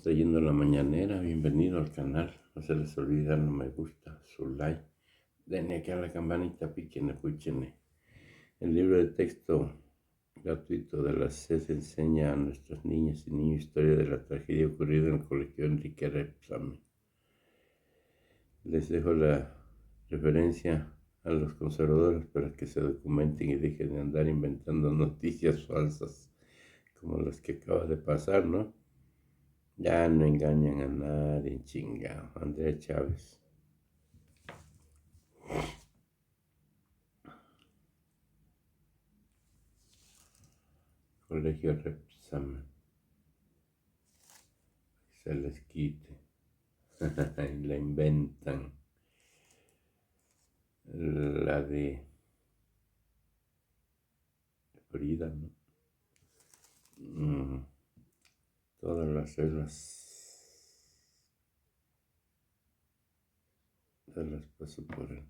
está yendo la mañanera. Bienvenido al canal. No se les olvide darle me gusta, su like. Denle aquí a la campanita, píquenle, púchenle. El libro de texto gratuito de la SES enseña a nuestras niñas y niños historia de la tragedia ocurrida en el colegio Enrique Repsamen. Les dejo la referencia a los conservadores para que se documenten y dejen de andar inventando noticias falsas como las que acaba de pasar, ¿no? Ya no engañan a nadie, chingado. Andrea Chávez. Colegio Repsamen. Se les quite. Y la inventan. La de Frida, ¿no? Todas las reglas se las paso por el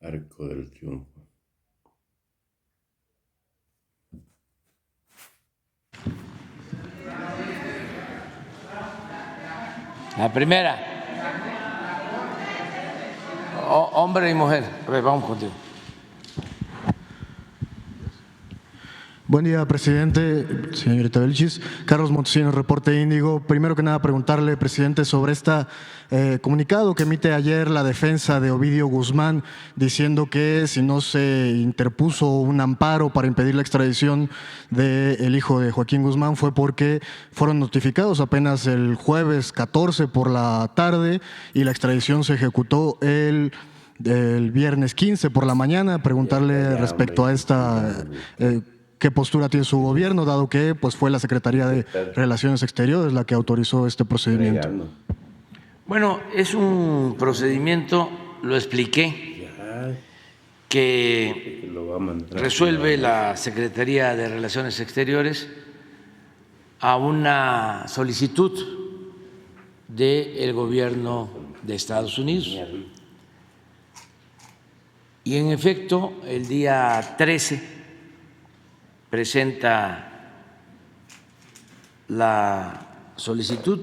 arco del triunfo. La primera, hombre y mujer. A ver, vamos contigo. Buen día, presidente, señorita Vilchis. Carlos Montesinos, Reporte Índigo. Primero que nada, preguntarle, presidente, sobre este comunicado que emite ayer la defensa de Ovidio Guzmán, diciendo que si no se interpuso un amparo para impedir la extradición del hijo de Joaquín Guzmán fue porque fueron notificados apenas el jueves 14 por la tarde y la extradición se ejecutó el viernes 15 por la mañana. Preguntarle respecto a esta… ¿qué postura tiene su gobierno, dado que pues, fue la Secretaría de Relaciones Exteriores la que autorizó este procedimiento? Bueno, es un procedimiento, lo expliqué, que resuelve la Secretaría de Relaciones Exteriores a una solicitud del gobierno de Estados Unidos. Y en efecto, el día 13 presenta la solicitud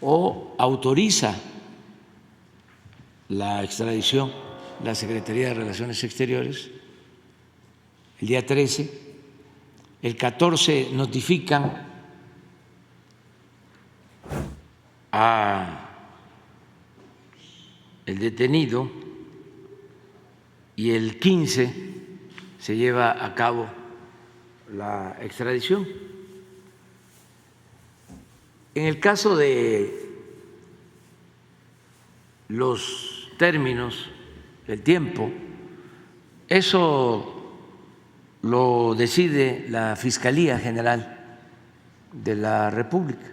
o autoriza la extradición la Secretaría de Relaciones Exteriores el día 13, el 14 notifican a el detenido y el 15 se lleva a cabo la extradición. En el caso de los términos del tiempo, eso lo decide la Fiscalía General de la República.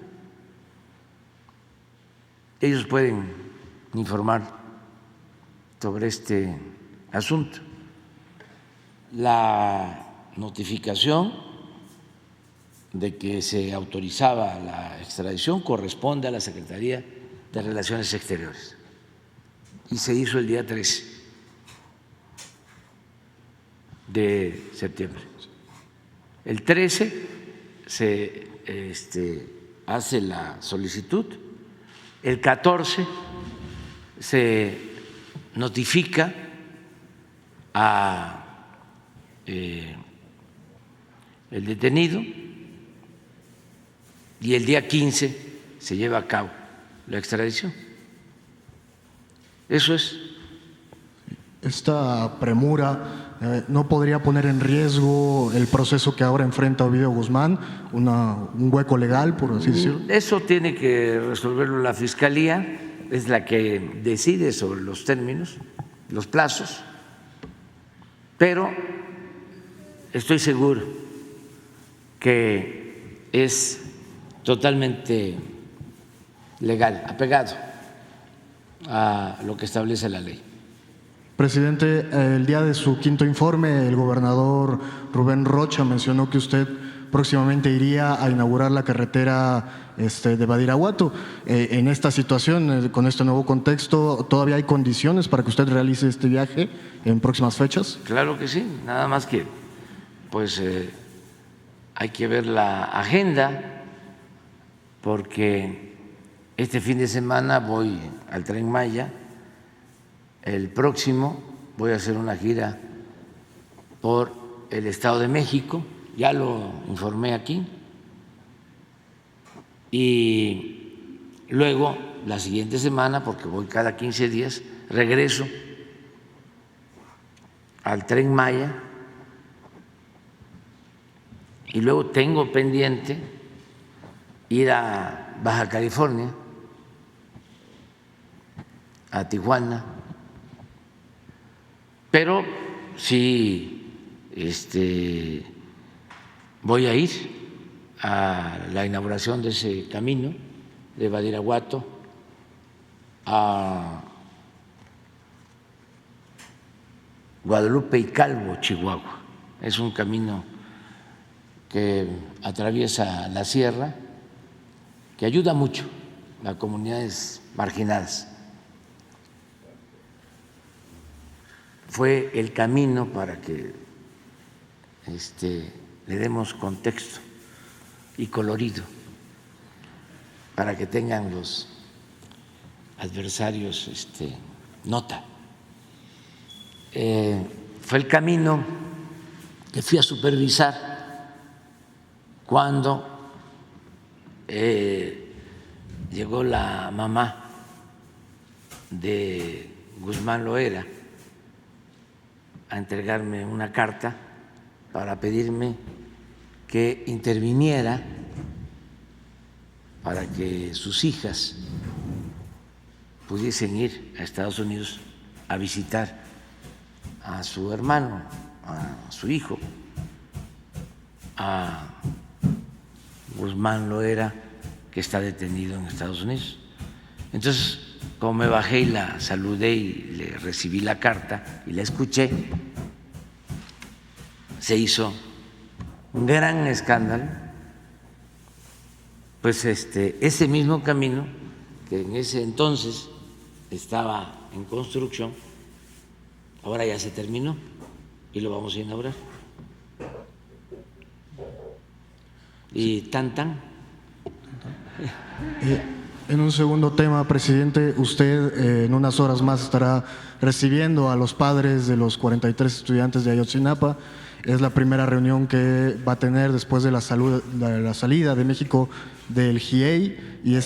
Ellos pueden informar sobre este asunto. La notificación de que se autorizaba la extradición corresponde a la Secretaría de Relaciones Exteriores y se hizo el día 13 de septiembre. El 13 se hace la solicitud, el 14 se notifica a el detenido y el día 15 se lleva a cabo la extradición. Eso es. Esta premura no podría poner en riesgo el proceso que ahora enfrenta Ovidio Guzmán, un hueco legal, por así decirlo. Eso tiene que resolverlo la Fiscalía, es la que decide sobre los términos, los plazos, pero estoy seguro que es totalmente legal, apegado a lo que establece la ley. Presidente, el día de su quinto informe, el gobernador Rubén Rocha mencionó que usted próximamente iría a inaugurar la carretera de Badiraguato. En esta situación, con este nuevo contexto, ¿todavía hay condiciones para que usted realice este viaje en próximas fechas? Claro que sí, nada más que pues hay que ver la agenda porque Este fin de semana voy al Tren Maya. El próximo voy a hacer una gira por el Estado de México, ya lo informé aquí. Y luego, la siguiente semana, porque voy cada 15 días, regreso al Tren Maya y luego tengo pendiente ir a Baja California, a Tijuana, pero sí voy a ir a la inauguración de ese camino de Badiraguato a Guadalupe y Calvo, Chihuahua. Es un camino que atraviesa la sierra, que ayuda mucho a comunidades marginadas. Fue el camino para que le demos contexto y colorido, para que tengan los adversarios nota. Fue el camino que fui a supervisar cuando llegó la mamá de Guzmán Loera a entregarme una carta para pedirme que interviniera para que sus hijas pudiesen ir a Estados Unidos a visitar a su hermano, a su hijo, a Guzmán Loera, que está detenido en Estados Unidos. Entonces, como me bajé y la saludé y le recibí la carta y la escuché, se hizo un gran escándalo. Pues ese mismo camino que en ese entonces estaba en construcción, ahora ya se terminó y lo vamos a inaugurar. Y tan. En un segundo tema, presidente, usted en unas horas más estará recibiendo a los padres de los 43 estudiantes de Ayotzinapa. Es la primera reunión que va a tener después de la salida de México del GIEI y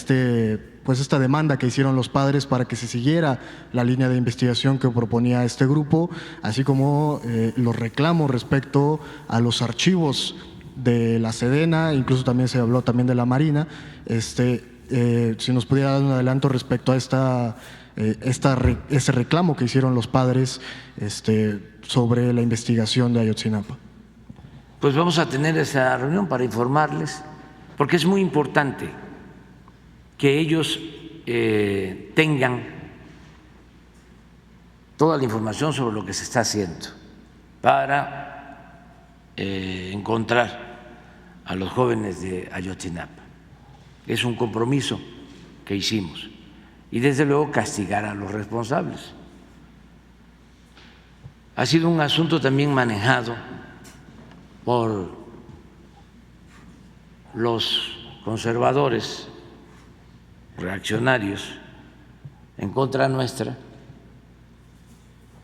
pues esta demanda que hicieron los padres para que se siguiera la línea de investigación que proponía este grupo, así como los reclamos respecto a los archivos de la Sedena, incluso también se habló también de la Marina. Si nos pudiera dar un adelanto respecto a ese reclamo que hicieron los padres sobre la investigación de Ayotzinapa. Pues vamos a tener esa reunión para informarles, porque es muy importante que ellos tengan toda la información sobre lo que se está haciendo para encontrar a los jóvenes de Ayotzinapa. Es un compromiso que hicimos y desde luego castigar a los responsables. Ha sido un asunto también manejado por los conservadores reaccionarios en contra nuestra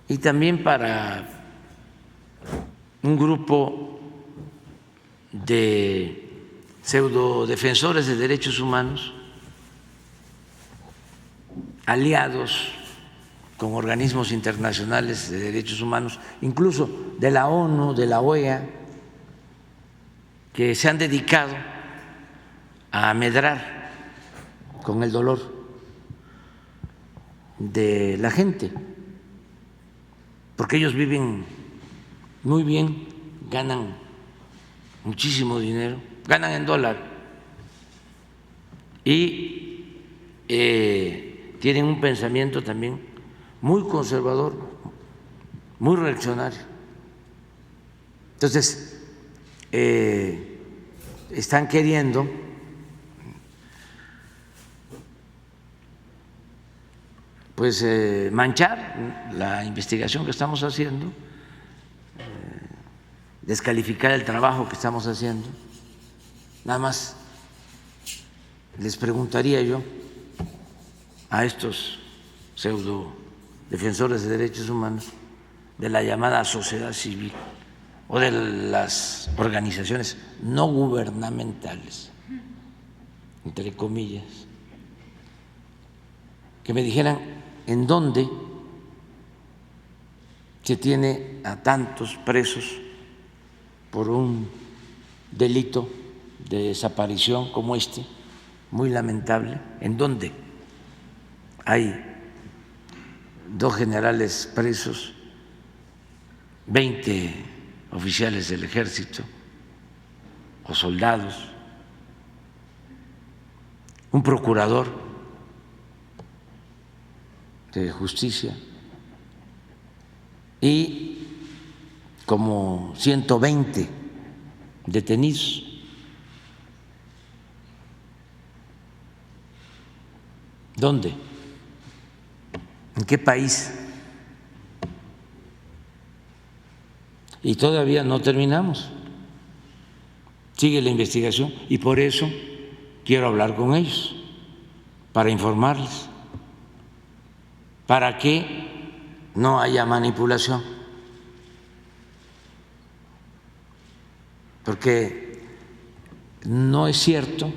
y también para un grupo de pseudodefensores de derechos humanos aliados con organismos internacionales de derechos humanos, incluso de la ONU, de la OEA, que se han dedicado a amedrar con el dolor de la gente, porque ellos viven muy bien, ganan muchísimo dinero, ganan en dólar y tienen un pensamiento también muy conservador, muy reaccionario. Entonces, están queriendo pues manchar la investigación que estamos haciendo, descalificar el trabajo que estamos haciendo. Nada más les preguntaría yo a estos pseudo defensores de derechos humanos de la llamada sociedad civil o de las organizaciones no gubernamentales, entre comillas, que me dijeran en dónde se tiene a tantos presos por un delito de desaparición como este, muy lamentable, en dónde hay 2 generales presos, 20 oficiales del ejército o soldados, un procurador de justicia y como 120 detenidos. ¿Dónde? ¿En qué país? Y todavía no terminamos. Sigue la investigación y por eso quiero hablar con ellos, para informarles, para que no haya manipulación. Porque no es cierto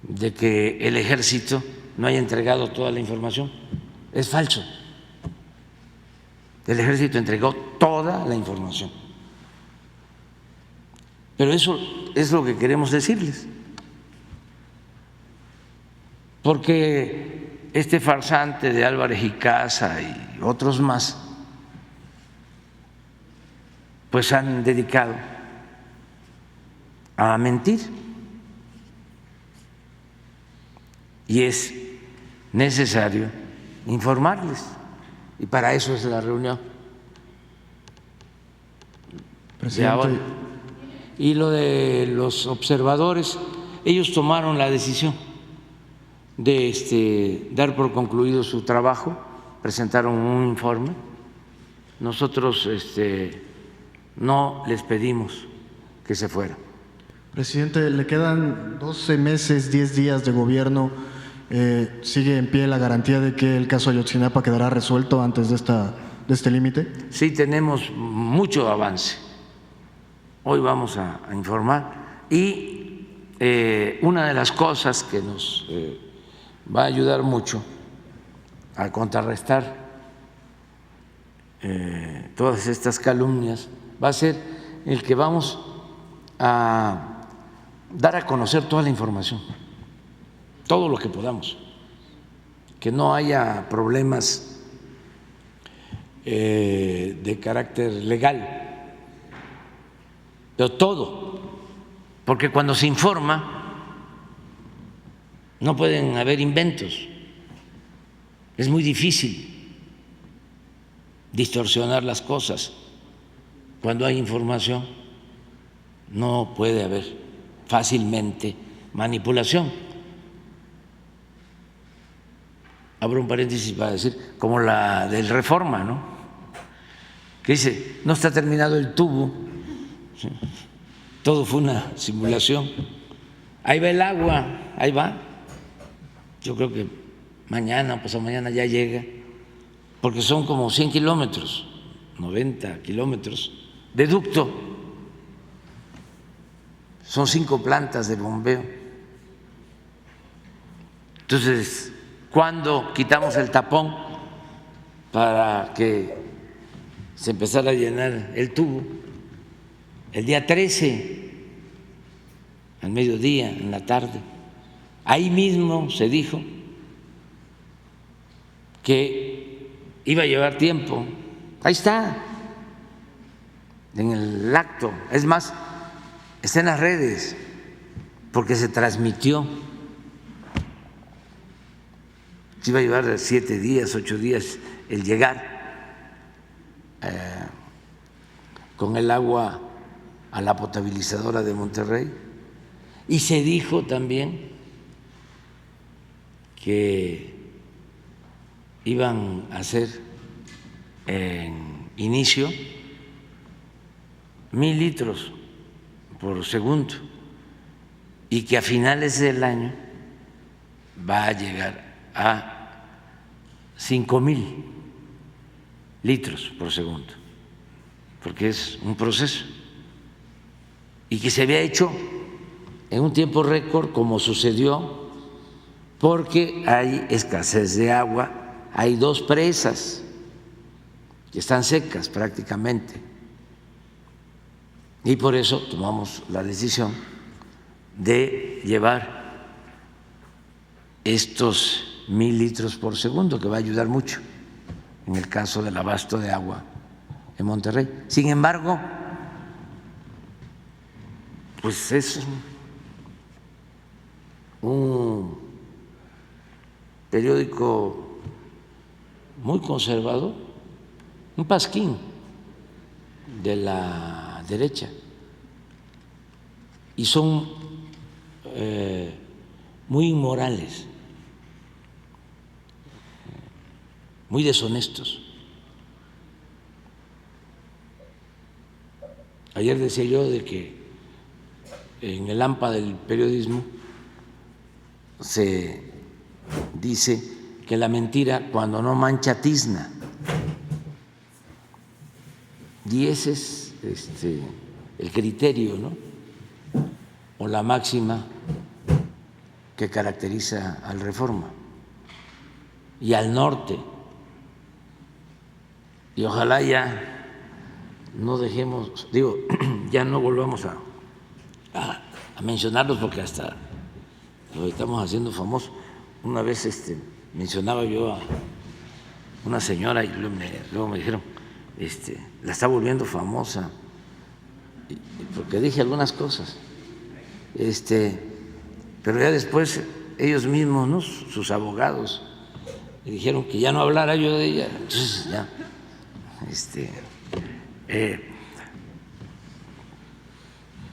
de que el ejército no haya entregado toda la información. Es falso. El ejército entregó toda la información. Pero eso es lo que queremos decirles. Porque este farsante de Álvarez y Casa y otros más, pues han dedicado a mentir. Y es necesario informarles. Y para eso es la reunión de ahora. Y lo de los observadores, ellos tomaron la decisión de dar por concluido su trabajo, presentaron un informe. Nosotros no les pedimos que se fueran. Presidente, le quedan 12 meses, 10 días de gobierno. ¿Sigue en pie la garantía de que el caso Ayotzinapa quedará resuelto antes de este límite? Sí, tenemos mucho avance. Hoy vamos a informar y una de las cosas que nos va a ayudar mucho a contrarrestar todas estas calumnias va a ser el que vamos a dar a conocer toda la información, todo lo que podamos, que no haya problemas de carácter legal, pero todo, porque cuando se informa no pueden haber inventos, es muy difícil distorsionar las cosas. Cuando hay información no puede haber fácilmente manipulación. Abro un paréntesis para decir, como la del Reforma, ¿no? Que dice, no está terminado el tubo, ¿sí? Todo fue una simulación. Ahí va el agua, ahí va. Yo creo que mañana o pasado mañana ya llega, porque son como 100 kilómetros, 90 kilómetros de ducto. Son 5 plantas de bombeo. Entonces, ¿cuándo quitamos el tapón para que se empezara a llenar el tubo? El día 13, al mediodía, en la tarde. Ahí mismo se dijo que iba a llevar tiempo. Ahí está, en el acto. Es más, está en las redes, porque se transmitió. Se iba a llevar 7 días, 8 días el llegar con el agua a la potabilizadora de Monterrey. Y se dijo también que iban a hacer en inicio 1,000 litros por segundo y que a finales del año va a llegar a 5,000 litros por segundo, porque es un proceso, y que se había hecho en un tiempo récord, como sucedió, porque hay escasez de agua, hay 2 presas que están secas prácticamente, y por eso tomamos la decisión de llevar estos 1,000 litros por segundo, que va a ayudar mucho en el caso del abasto de agua en Monterrey. Sin embargo, pues es un periódico muy conservador, un pasquín de la derecha, y son muy inmorales, muy deshonestos. Ayer decía yo de que en el AMPA del periodismo se dice que la mentira cuando no mancha tizna, y ese es el criterio, ¿no?, o la máxima que caracteriza al Reforma y al norte. Y ojalá ya no dejemos, ya no volvamos a mencionarlos, porque hasta lo estamos haciendo famoso. Una vez mencionaba yo a una señora y luego me dijeron, la está volviendo famosa, porque dije algunas cosas, pero ya después ellos mismos, ¿no?, sus abogados, me dijeron que ya no hablara yo de ella. Entonces ya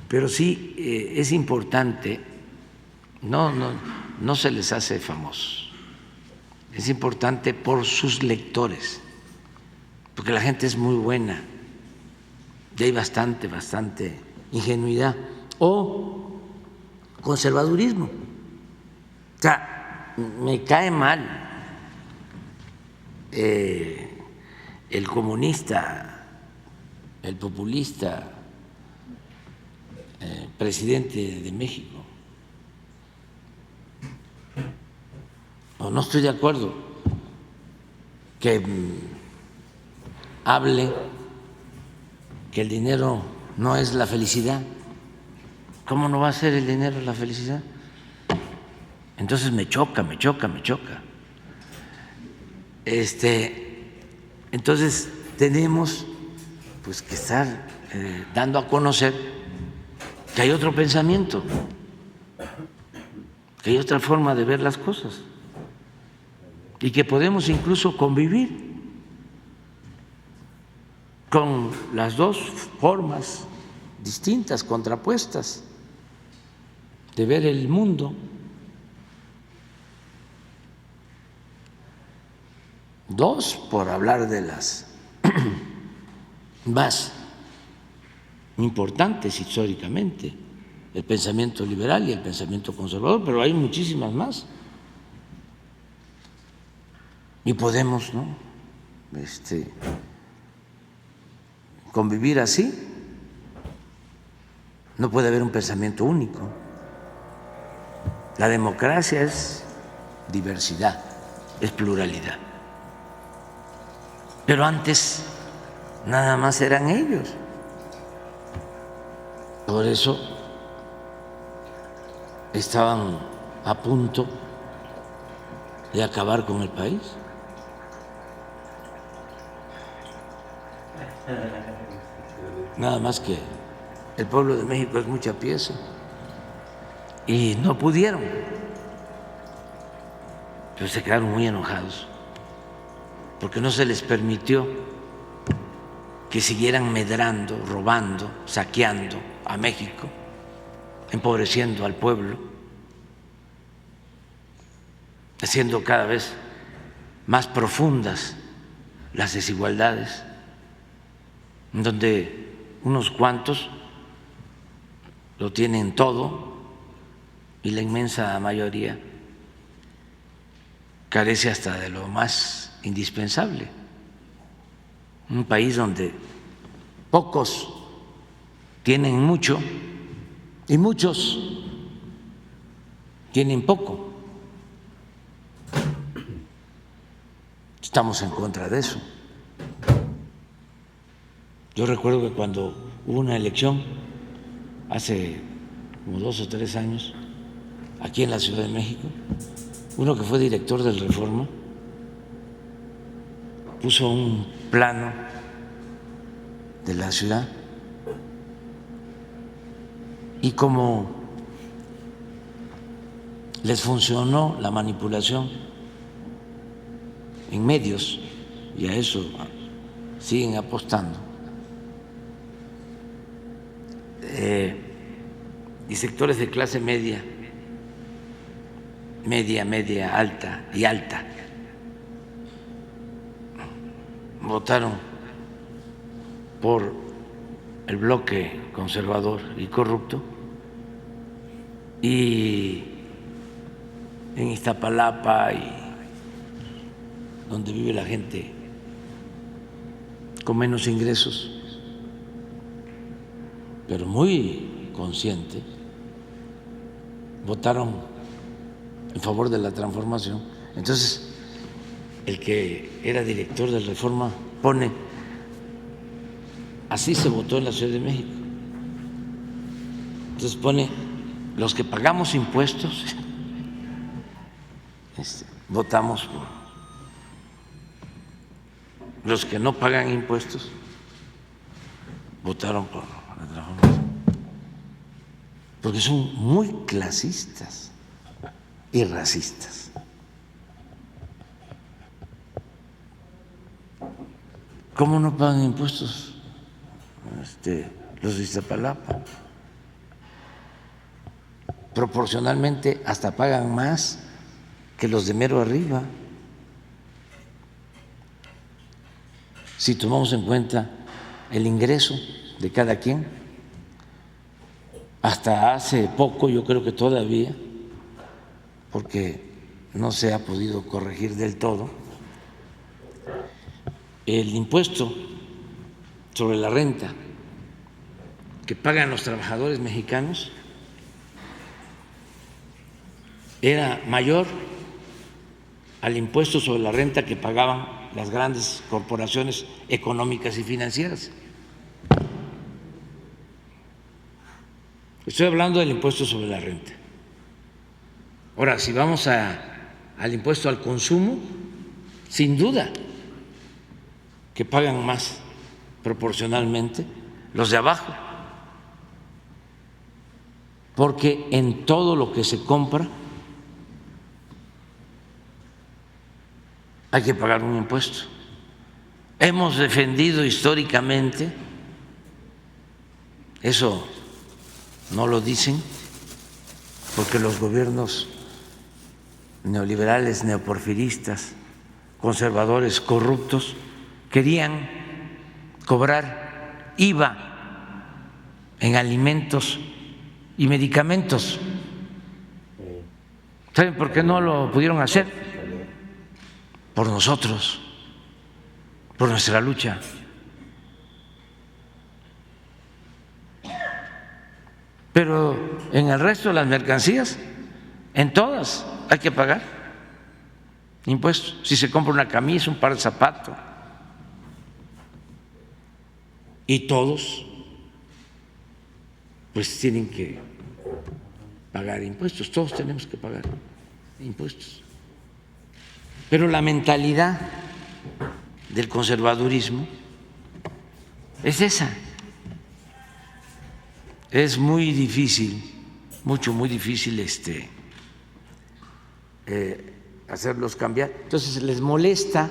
pero sí es importante, no se les hace famosos, es importante por sus lectores, porque la gente es muy buena y hay bastante ingenuidad o conservadurismo. O sea, me cae mal el comunista, el populista, presidente de México. No estoy de acuerdo que hable que el dinero no es la felicidad. ¿Cómo no va a ser el dinero la felicidad? Entonces me choca. Entonces tenemos pues que estar dando a conocer que hay otro pensamiento, que hay otra forma de ver las cosas y que podemos incluso convivir con las 2 formas distintas, contrapuestas de ver el mundo. 2, por hablar de las más importantes históricamente, el pensamiento liberal y el pensamiento conservador, pero hay muchísimas más. Y podemos, ¿no?, convivir así. No puede haber un pensamiento único. La democracia es diversidad, es pluralidad. Pero antes nada más eran ellos. Por eso estaban a punto de acabar con el país. Nada más que el pueblo de México es mucha pieza y no pudieron, pero se quedaron muy enojados porque no se les permitió que siguieran medrando, robando, saqueando a México, empobreciendo al pueblo, haciendo cada vez más profundas las desigualdades, donde unos cuantos lo tienen todo y la inmensa mayoría carece hasta de lo más indispensable. Un país donde pocos tienen mucho y muchos tienen poco. Estamos en contra de eso. Yo recuerdo que cuando hubo una elección hace como 2 o 3 años aquí en la Ciudad de México, uno que fue director del Reforma puso un plano de la ciudad y como les funcionó la manipulación en medios, y a eso siguen apostando, y sectores de clase media, alta y alta, votaron por el bloque conservador y corrupto, y en Iztapalapa y donde vive la gente con menos ingresos, pero muy consciente, votaron en favor de la transformación. Entonces, el que era director del Reforma pone, así se votó en la Ciudad de México. Entonces pone, los que pagamos impuestos, votamos por los que no pagan impuestos, votaron por la transformación, porque son muy clasistas y racistas. ¿Cómo no pagan impuestos los de Iztapalapa? Proporcionalmente hasta pagan más que los de mero arriba. Si tomamos en cuenta el ingreso de cada quien, hasta hace poco, yo creo que todavía, porque no se ha podido corregir del todo, el impuesto sobre la renta que pagan los trabajadores mexicanos era mayor al impuesto sobre la renta que pagaban las grandes corporaciones económicas y financieras. Estoy hablando del impuesto sobre la renta. Ahora, si vamos al impuesto al consumo, sin duda que pagan más proporcionalmente los de abajo, porque en todo lo que se compra hay que pagar un impuesto. Hemos defendido históricamente, eso no lo dicen porque los gobiernos neoliberales, neoporfiristas, conservadores, corruptos, querían cobrar IVA en alimentos y medicamentos. ¿Saben por qué no lo pudieron hacer? Por nosotros, por nuestra lucha. Pero en el resto de las mercancías, en todas hay que pagar impuestos. Si se compra una camisa, un par de zapatos, y todos pues tienen que pagar impuestos, todos tenemos que pagar impuestos. Pero la mentalidad del conservadurismo es esa. Es muy difícil, muy difícil hacerlos cambiar. Entonces les molesta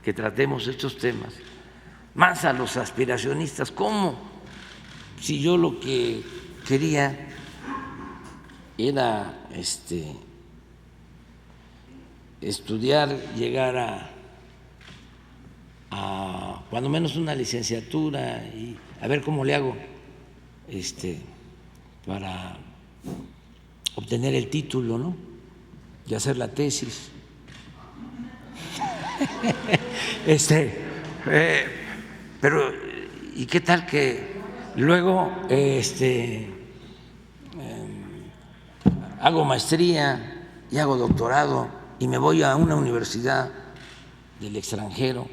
que tratemos estos temas, más a los aspiracionistas. ¿Cómo? Si yo lo que quería era estudiar, llegar a cuando menos una licenciatura y a ver cómo le hago para obtener el título, ¿no? Y hacer la tesis. Pero, ¿y qué tal que luego hago maestría y hago doctorado y me voy a una universidad del extranjero?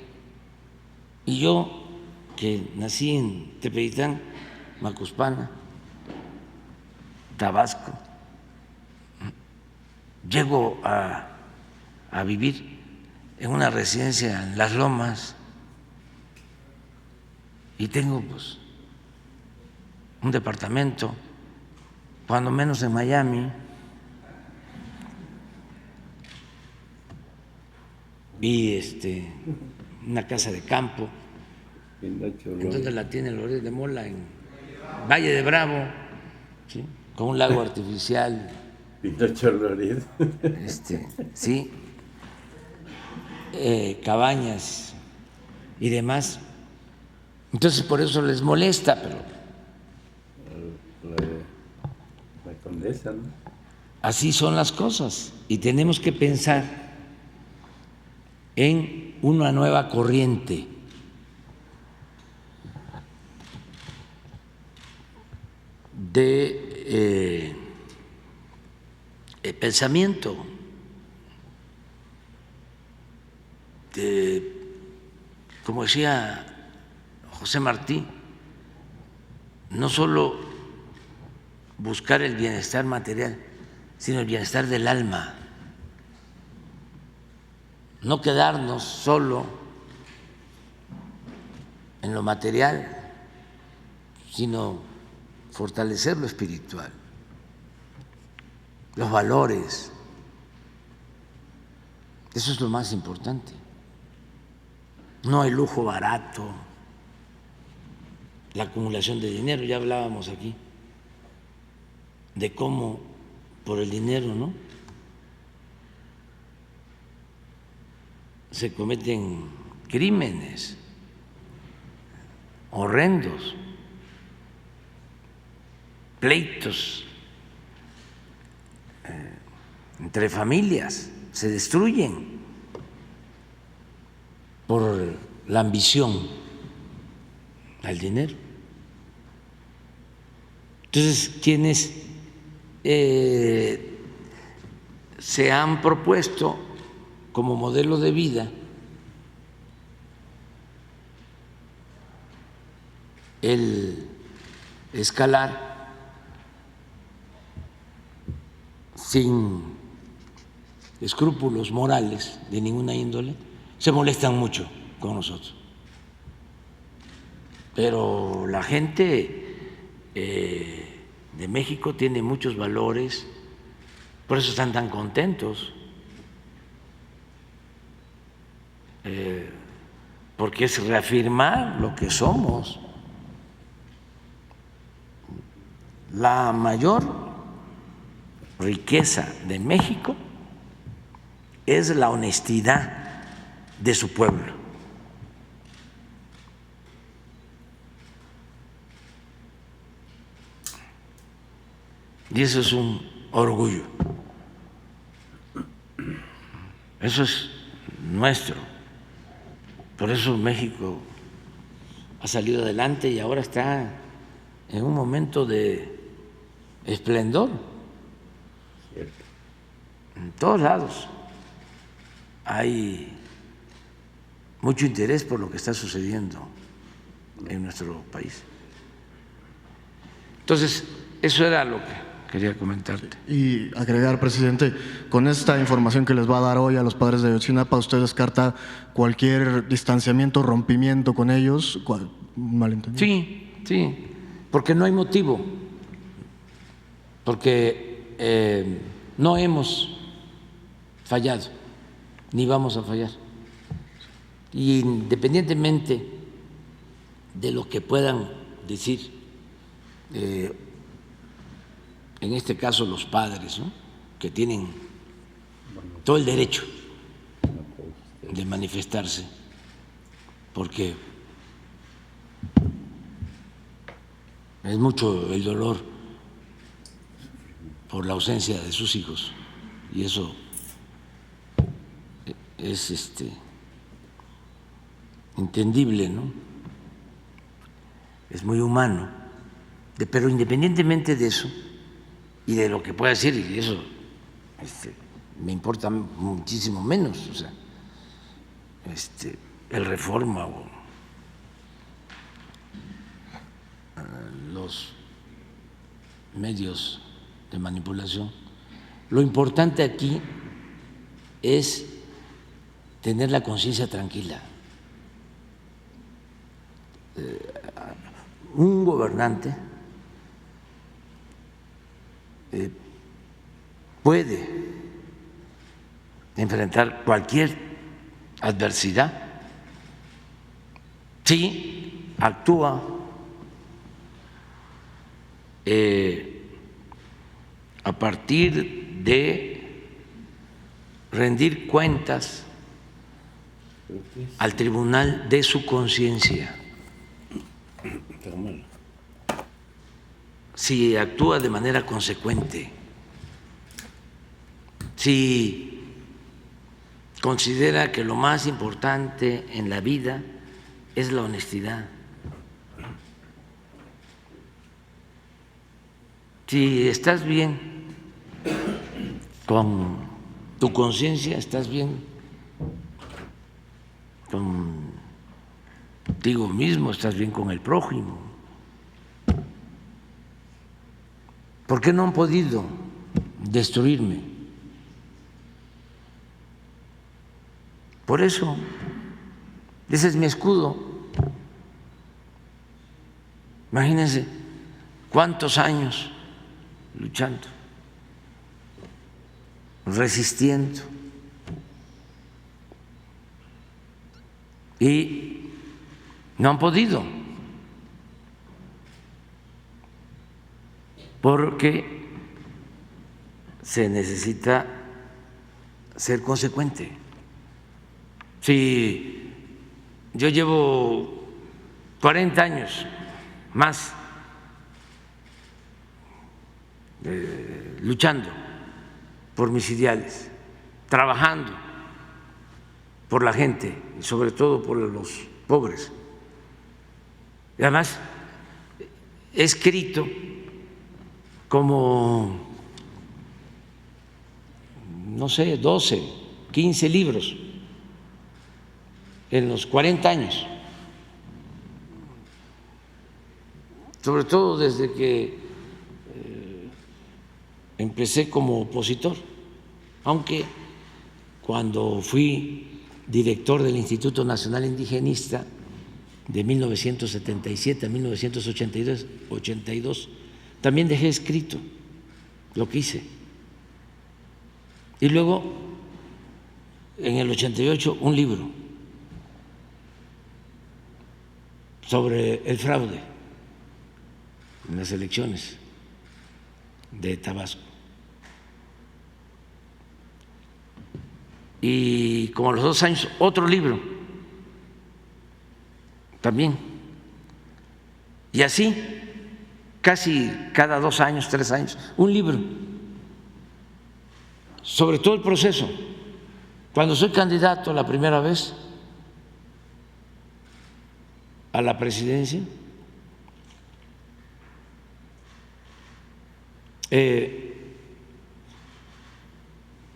Y yo, que nací en Tepeyitán, Macuspana, Tabasco, llego a vivir en una residencia en Las Lomas y tengo pues un departamento, cuando menos en Miami, y una casa de campo. ¿En dónde la tiene Loret de Mola? En Valle de Bravo, ¿sí? Con un lago artificial. Pinocho Loret. Sí, cabañas y demás. Entonces por eso les molesta, pero La Condesa, ¿no? así son las cosas y tenemos que pensar en una nueva corriente de pensamiento, como decía José Martí, no solo buscar el bienestar material, sino el bienestar del alma, no quedarnos solo en lo material, sino fortalecer lo espiritual, los valores. Eso es lo más importante. No hay lujo barato, la acumulación de dinero, ya hablábamos aquí de cómo por el dinero, ¿no?, se cometen crímenes horrendos, pleitos entre familias se destruyen por la ambición al dinero. Entonces, quienes se han propuesto como modelo de vida el escalar sin escrúpulos morales de ninguna índole, se molestan mucho con nosotros. Pero la gente de México tiene muchos valores, por eso están tan contentos, porque es reafirmar lo que somos. La mayor riqueza de México es la honestidad de su pueblo. Y eso es un orgullo. Eso es nuestro. Por eso México ha salido adelante y ahora está en un momento de esplendor. En todos lados hay mucho interés por lo que está sucediendo en nuestro país. Entonces, eso era lo que quería comentarte. Y agregar, presidente, con esta información que les va a dar hoy a los padres de Ayotzinapa, ¿usted descarta cualquier distanciamiento, rompimiento con ellos? ¿Malentendido? Sí, porque no hay motivo, porque no hemos fallado, ni vamos a fallar. Y independientemente de lo que puedan decir, en este caso los padres, ¿no?, que tienen todo el derecho de manifestarse, porque es mucho el dolor por la ausencia de sus hijos y eso es entendible, ¿no? Es muy humano. Pero independientemente de eso y de lo que pueda decir, y eso me importa muchísimo menos, o sea, el Reforma o los medios de manipulación. Lo importante aquí es tener la conciencia tranquila. Un gobernante puede enfrentar cualquier adversidad si actúa a partir de rendir cuentas al tribunal de su conciencia. Si actúa de manera consecuente, si considera que lo más importante en la vida es la honestidad, si estás bien con tu conciencia, estás bien contigo mismo, estás bien con el prójimo. ¿Por qué no han podido destruirme? Por eso, ese es mi escudo. Imagínense cuántos años luchando, resistiendo, y no han podido, porque se necesita ser consecuente. Si yo llevo 40 años más luchando por mis ideales, trabajando por la gente y sobre todo por los pobres, y además he escrito como, no sé, 12, 15 libros en los 40 años, sobre todo desde que empecé como opositor, aunque cuando fui director del Instituto Nacional Indigenista de 1977 a 1982, también dejé escrito lo que hice. Y luego, en el 88, un libro sobre el fraude en las elecciones de Tabasco. Y como a los 2 años, otro libro también. Y así, casi cada 2 años, 3 años, un libro sobre todo el proceso. Cuando soy candidato la primera vez a la presidencia,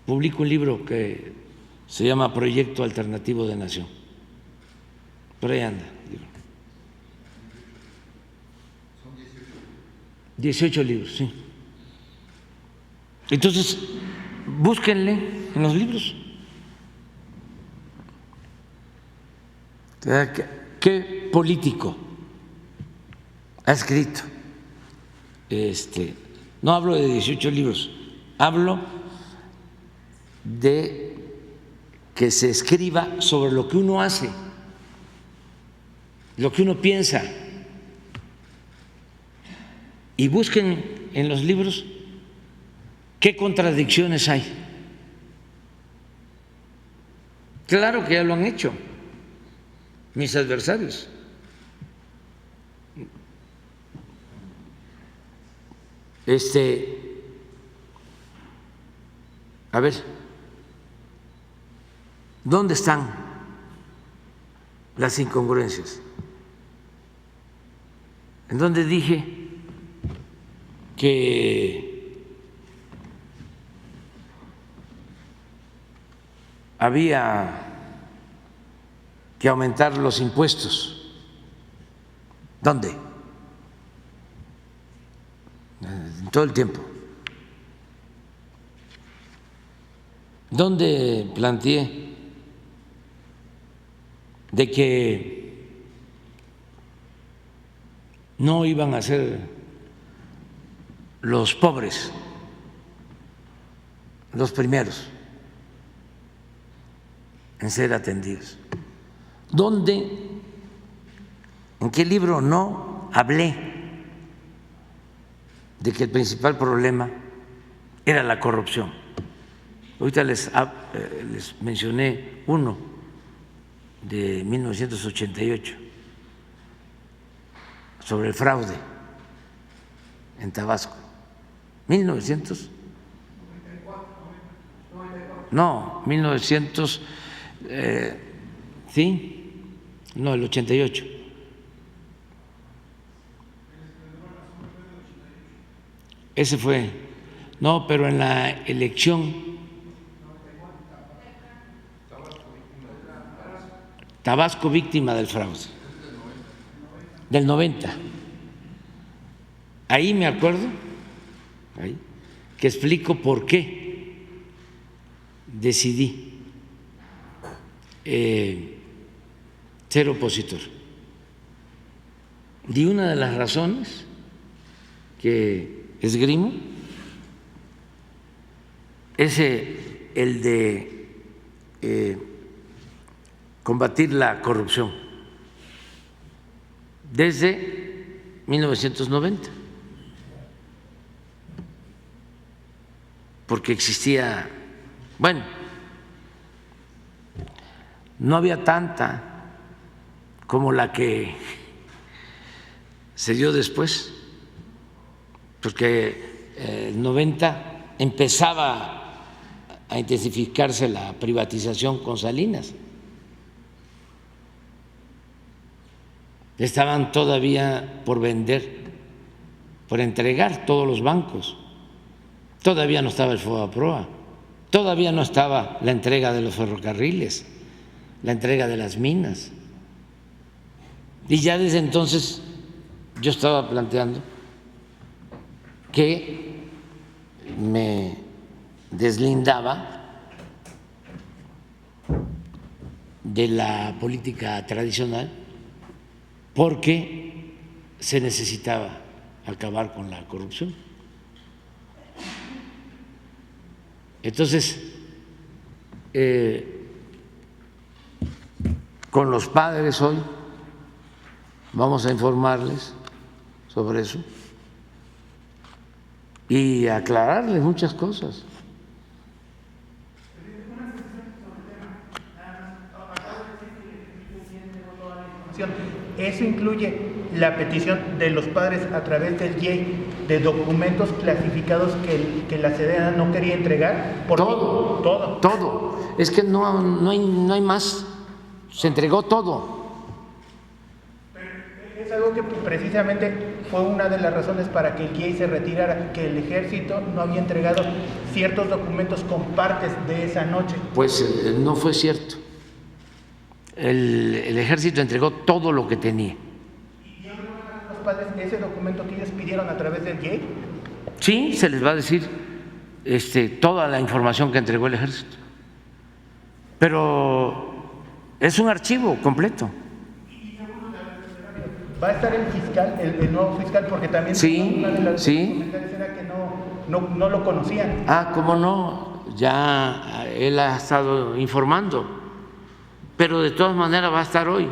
publico un libro que se llama Proyecto Alternativo de Nación. Por ahí anda. 18 libros, sí. Entonces, búsquenle en los libros. ¿Qué político ha escrito? No hablo de 18 libros, hablo de que se escriba sobre lo que uno hace, lo que uno piensa. Y busquen en los libros qué contradicciones hay. Claro que ya lo han hecho mis adversarios. A ver, ¿dónde están las incongruencias, en donde dije que había que aumentar los impuestos. ¿Dónde? En todo el tiempo. ¿Dónde planteé de que no iban a ser los pobres los primeros en ser atendidos? ¿Dónde, en qué libro no hablé de que el principal problema era la corrupción? Ahorita les mencioné uno de 1988 sobre el fraude en Tabasco. 1900. No, 1900. Sí, no, el 88. Ese fue. No, pero en la elección. Tabasco víctima del fraude. Del 90. Ahí me acuerdo, ahí, que explico por qué decidí ser opositor. Y una de las razones que esgrimo es el de combatir la corrupción desde 1990, porque existía, bueno, no había tanta como la que se dio después, porque en 90 empezaba a intensificarse la privatización con Salinas. Estaban todavía por vender, por entregar todos los bancos. Todavía no estaba el FOBAPROA, todavía no estaba la entrega de los ferrocarriles, la entrega de las minas. Y ya desde entonces yo estaba planteando que me deslindaba de la política tradicional porque se necesitaba acabar con la corrupción. Entonces, con los padres hoy vamos a informarles sobre eso y aclararles muchas cosas. Eso incluye la petición de los padres a través del IEI de documentos clasificados que la Sedena no quería entregar. Todo. Es que no hay más. Se entregó todo. Es algo que precisamente fue una de las razones para que el IEI se retirara, que el ejército no había entregado ciertos documentos con partes de esa noche. Pues no fue cierto. El ejército entregó todo lo que tenía. ¿Y ya no los padres ese documento que ellos pidieron a través del IEI? Sí, se les va a decir toda la información que entregó el ejército. Pero es un archivo completo. ¿Va a estar el fiscal, el nuevo fiscal? Porque también una de las comentarios era que no lo conocían. Ah, ¿cómo no? Ya él ha estado informando, pero de todas maneras va a estar hoy.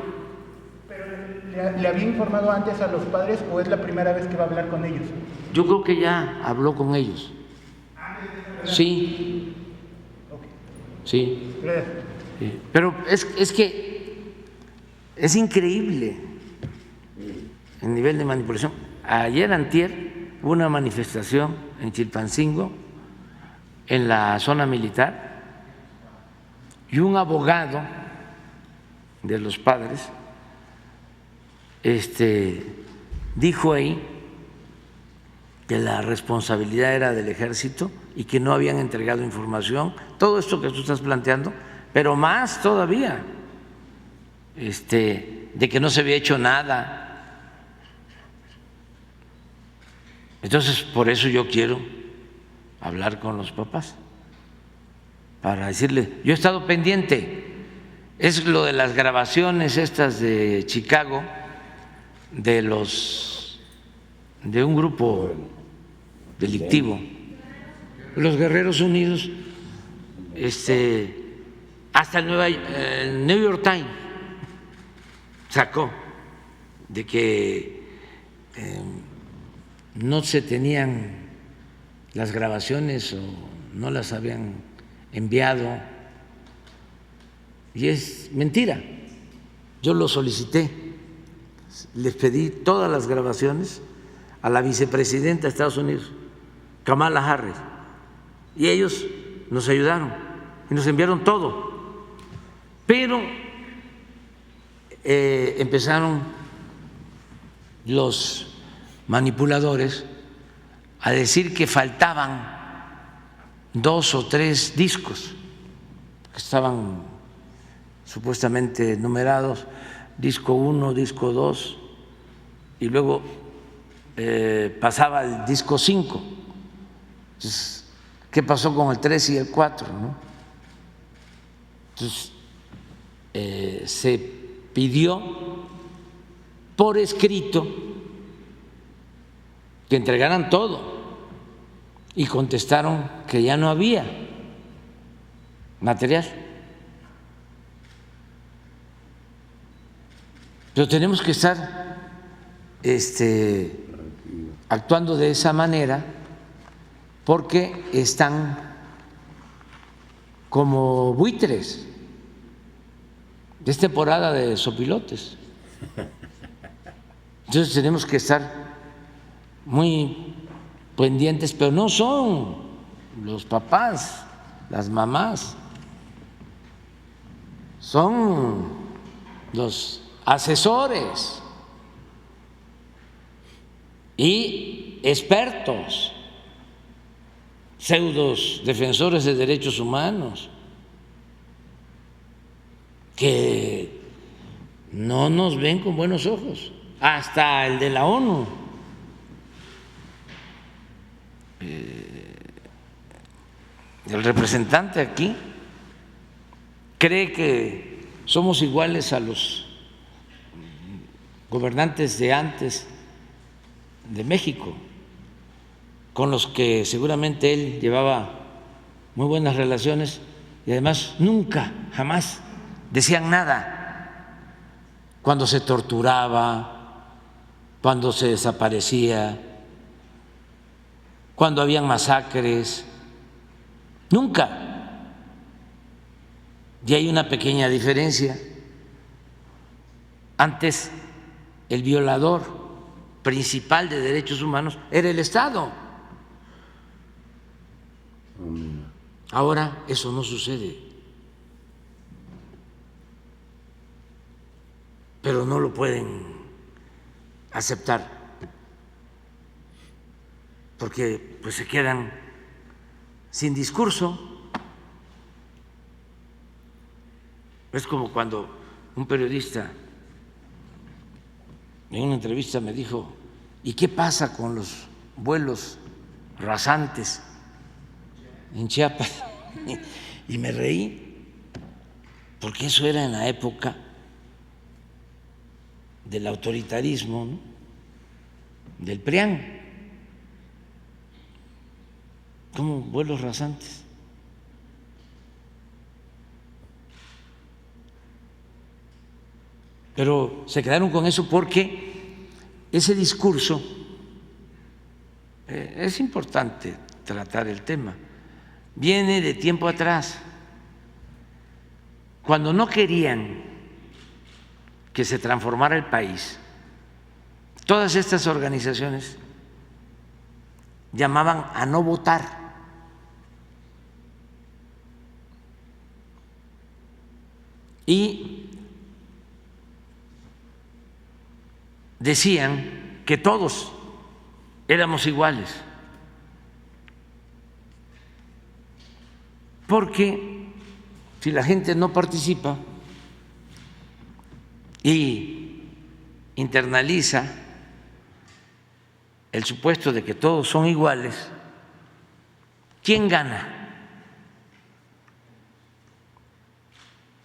¿Pero le había informado antes a los padres o es la primera vez que va a hablar con ellos? Yo creo que ya habló con ellos. Sí. Okay. Sí. Gracias. Sí. Pero es que es increíble el nivel de manipulación. Ayer antier hubo una manifestación en Chilpancingo, en la zona militar, y un abogado de los padres, dijo ahí que la responsabilidad era del ejército y que no habían entregado información, todo esto que tú estás planteando, pero más todavía, de que no se había hecho nada. Entonces, por eso yo quiero hablar con los papás, para decirle, yo he estado pendiente, es lo de las grabaciones estas de Chicago, de un grupo delictivo, los Guerreros Unidos, hasta el New York Times sacó de que no se tenían las grabaciones o no las habían enviado, y es mentira. Yo lo solicité, les pedí todas las grabaciones a la vicepresidenta de Estados Unidos, Kamala Harris, y ellos nos ayudaron y nos enviaron todo, pero empezaron los manipuladores a decir que faltaban 2 o 3 discos que estaban supuestamente numerados, disco 1, disco 2, y luego pasaba el disco 5. Entonces, ¿qué pasó con el 3 y el 4? ¿No? Entonces, se pidió por escrito que entregaran todo y contestaron que ya no había material. Pero tenemos que estar actuando de esa manera porque están como buitres. Es temporada de sopilotes. Entonces tenemos que estar muy pendientes, pero no son los papás, las mamás, son los asesores y expertos, pseudos defensores de derechos humanos, que no nos ven con buenos ojos, hasta el de la ONU. El representante aquí cree que somos iguales a los gobernantes de antes de México, con los que seguramente él llevaba muy buenas relaciones y además nunca, jamás decían nada cuando se torturaba, cuando se desaparecía, cuando habían masacres, nunca. Y hay una pequeña diferencia. Antes el violador principal de derechos humanos era el Estado. Ahora eso no sucede. Pero no lo pueden aceptar porque pues se quedan sin discurso. Es como cuando un periodista en una entrevista me dijo, ¿y qué pasa con los vuelos rasantes en Chiapas? Y me reí, porque eso era en la época del autoritarismo, ¿no?, del PRIAN. ¿Cómo vuelos rasantes? Pero se quedaron con eso porque ese discurso, es importante tratar el tema, viene de tiempo atrás, cuando no querían que se transformara el país. Todas estas organizaciones llamaban a no votar. Y decían que todos éramos iguales, porque si la gente no participa y internaliza el supuesto de que todos son iguales, ¿quién gana?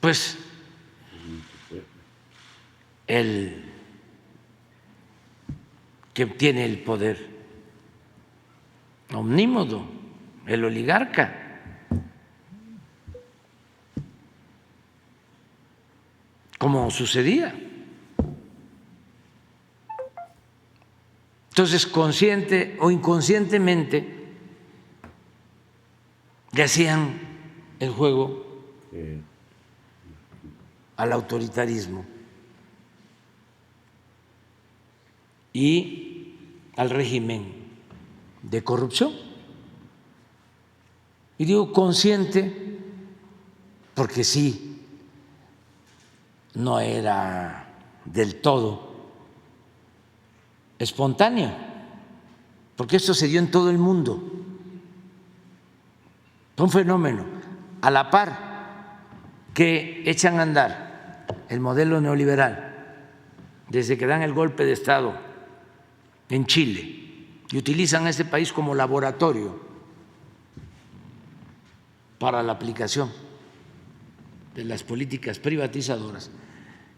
Pues el que tiene el poder omnímodo, el oligarca. Como sucedía. Entonces, consciente o inconscientemente, le hacían el juego al autoritarismo y al régimen de corrupción. Y digo consciente porque sí, no era del todo espontáneo, porque esto se dio en todo el mundo. Fue un fenómeno. A la par que echan a andar el modelo neoliberal desde que dan el golpe de Estado en Chile y utilizan a ese país como laboratorio para la aplicación de las políticas privatizadoras,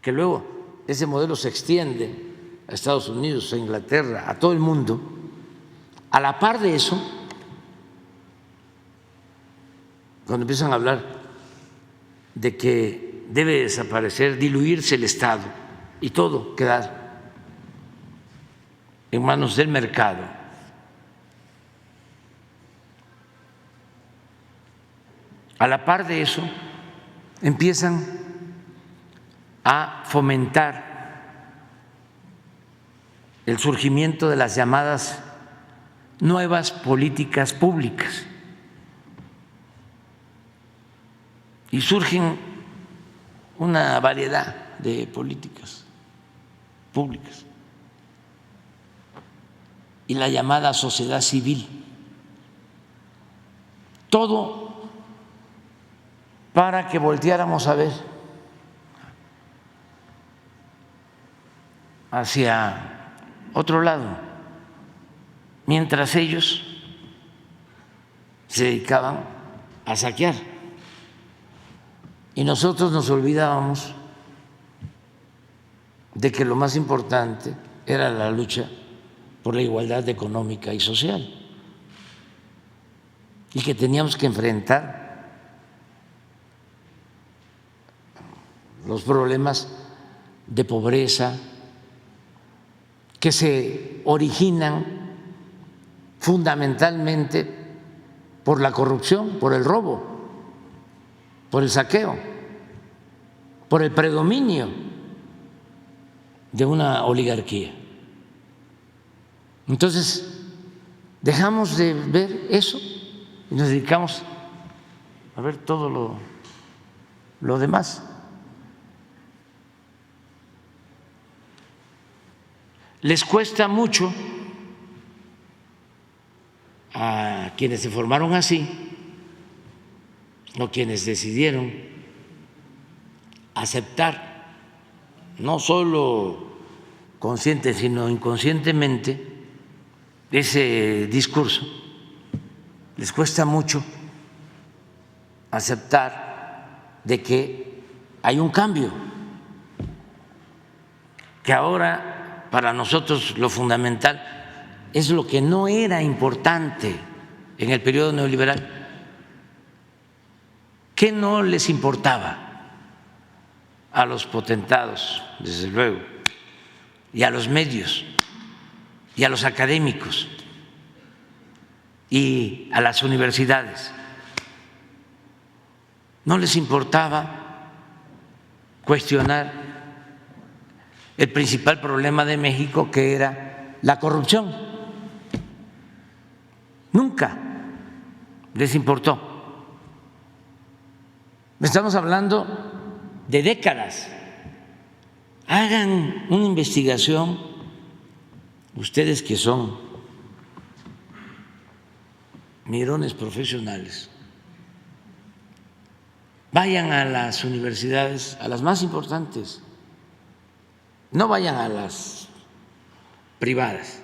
que luego ese modelo se extiende a Estados Unidos, a Inglaterra, a todo el mundo. A la par de eso, cuando empiezan a hablar de que debe desaparecer, diluirse el Estado y todo quedar en manos del mercado, a la par de eso empiezan a fomentar el surgimiento de las llamadas nuevas políticas públicas. Y surgen una variedad de políticas públicas. Y la llamada sociedad civil. Todo para que volteáramos a ver hacia otro lado, mientras ellos se dedicaban a saquear y nosotros nos olvidábamos de que lo más importante era la lucha por la igualdad económica y social y que teníamos que enfrentar los problemas de pobreza que se originan fundamentalmente por la corrupción, por el robo, por el saqueo, por el predominio de una oligarquía. Entonces, dejamos de ver eso y nos dedicamos a ver todo lo demás. Les cuesta mucho a quienes se formaron así o quienes decidieron aceptar, no solo consciente sino inconscientemente, ese discurso. Les cuesta mucho aceptar de que hay un cambio, que ahora para nosotros lo fundamental es lo que no era importante en el periodo neoliberal. ¿Qué no les importaba a los potentados, desde luego, y a los medios, y a los académicos, y a las universidades? No les importaba cuestionar el principal problema de México, que era la corrupción. Nunca les importó. Estamos hablando de décadas. Hagan una investigación ustedes que son mirones profesionales, vayan a las universidades, a las más importantes, no vayan a las privadas,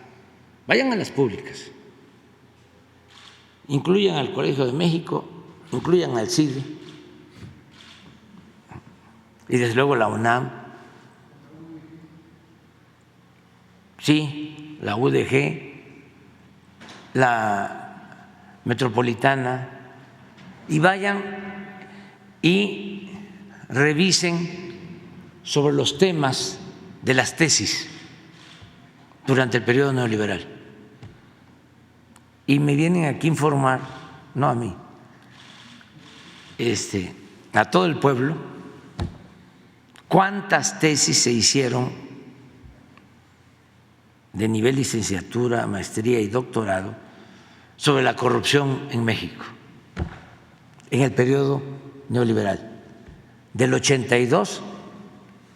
vayan a las públicas, incluyan al Colegio de México, incluyan al CIDE y desde luego la UNAM, sí, la UDG, la Metropolitana, y vayan y revisen sobre los temas de las tesis durante el periodo neoliberal. Y me vienen aquí a informar, no a mí, a todo el pueblo, cuántas tesis se hicieron de nivel licenciatura, maestría y doctorado sobre la corrupción en México en el periodo neoliberal, del 82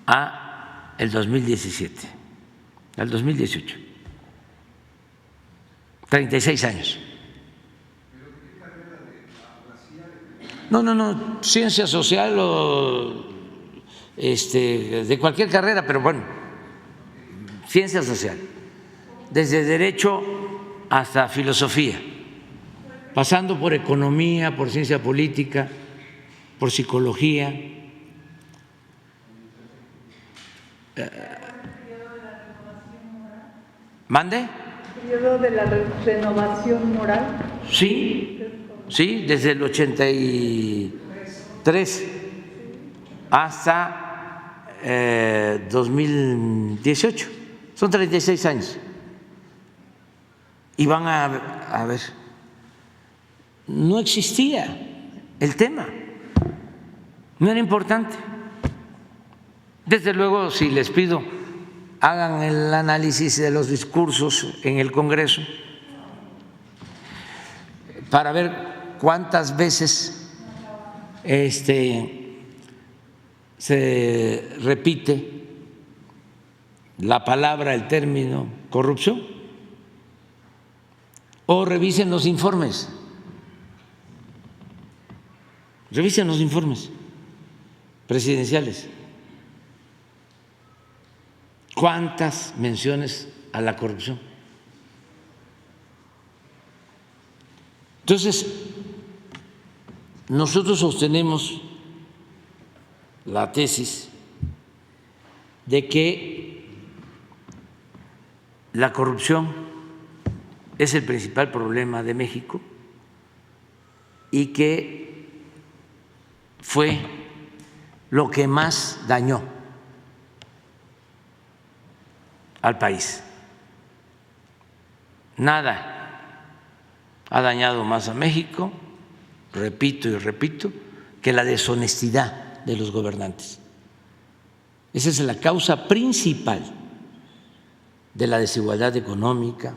a el 2017, al 2018, 36 años. No, ciencia social o de cualquier carrera, pero bueno, ciencia social, desde derecho hasta filosofía, pasando por economía, por ciencia política, por psicología. ¿Mande? ¿Periodo de la renovación moral? Sí, desde el 83 hasta 2018, son 36 años. Y van a ver, no existía el tema, no era importante. Desde luego, si les pido, hagan el análisis de los discursos en el Congreso para ver cuántas veces se repite la palabra, el término corrupción, o revisen los informes presidenciales. ¿Cuántas menciones a la corrupción? Entonces, nosotros sostenemos la tesis de que la corrupción es el principal problema de México y que fue lo que más dañó al país. Nada ha dañado más a México, repito y repito, que la deshonestidad de los gobernantes. Esa es la causa principal de la desigualdad económica,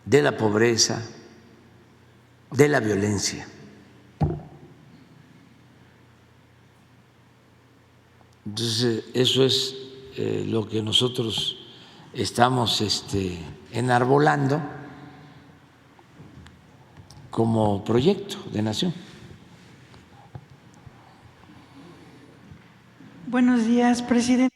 de la pobreza, de la violencia. Entonces, eso es lo que nosotros estamos enarbolando como proyecto de nación. Buenos días, presidente.